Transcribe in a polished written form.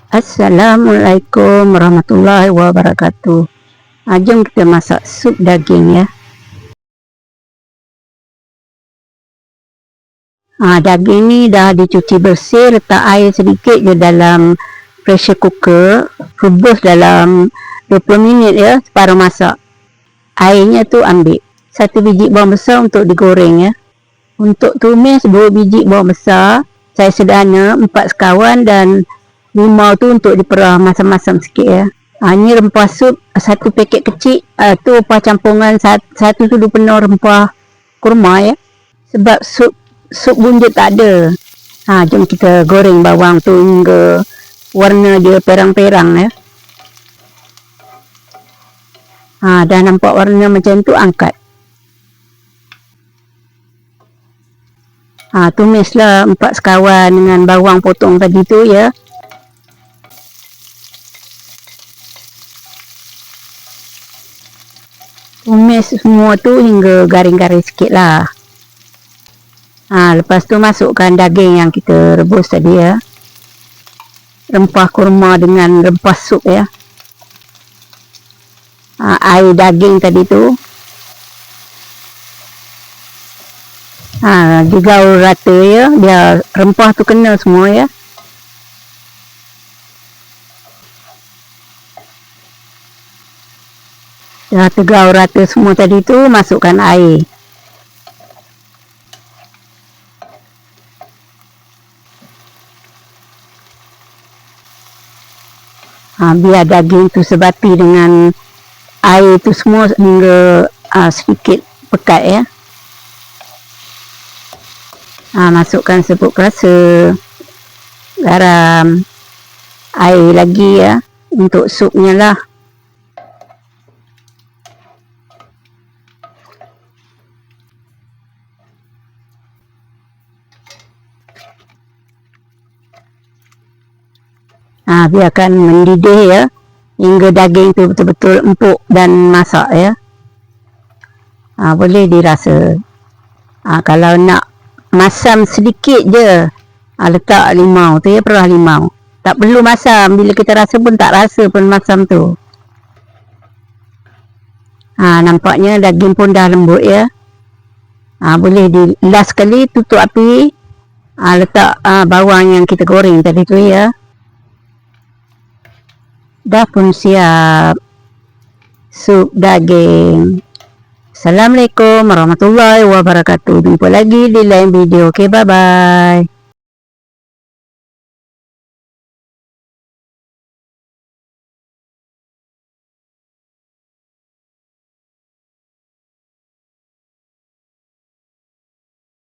Assalamualaikum warahmatullahi wabarakatuh. Jom kita masak sup daging ya. Daging ni dah dicuci bersih, letak air sedikit je dalam pressure cooker, rebus dalam 20 minit ya, separuh masak. Airnya tu ambil 1 biji bawang besar untuk digoreng ya. Untuk tumis 2 biji bawang besar, saya sederhana 4 sekawan, dan limau tu untuk diperah masam-masam sikit ya. Ni rempah sup 1 paket kecil, tu rempah campungan satu tu dia penuh rempah kurma ya. Sebab sup bunjut tak ada. Jom kita goreng bawang tu hingga warna dia perang-perang ya. Dah nampak warna macam tu, angkat. Tumislah 4 sekawan dengan bawang potong tadi tu ya. Tumis semua tu hingga garing-garing sikit lah. Lepas tu masukkan daging yang kita rebus tadi ya. Rempah kurma dengan rempah sup ya. Air daging tadi tu. Digaul rata ya, biar rempah tu kena semua ya. Dah tegaul rata semua tadi tu, masukkan air. Biar daging tu sebati dengan air tu semua hingga sedikit pekat ya. Masukkan serbuk rasa, garam, air lagi ya, untuk supnya lah. Biarkan mendidih ya, hingga daging tu betul-betul empuk dan masak ya. Boleh dirasa. Kalau nak masam sedikit je, letak limau tu ya, perah limau. Tak perlu masam, bila kita rasa pun tak rasa pun masam tu. Nampaknya daging pun dah lembut ya. Boleh dilas sekali, tutup api, letak bawang yang kita goreng tadi tu ya. Dah pun siap sup daging. Assalamualaikum warahmatullahi wabarakatuh. Jumpa lagi di lain video. Bye bye.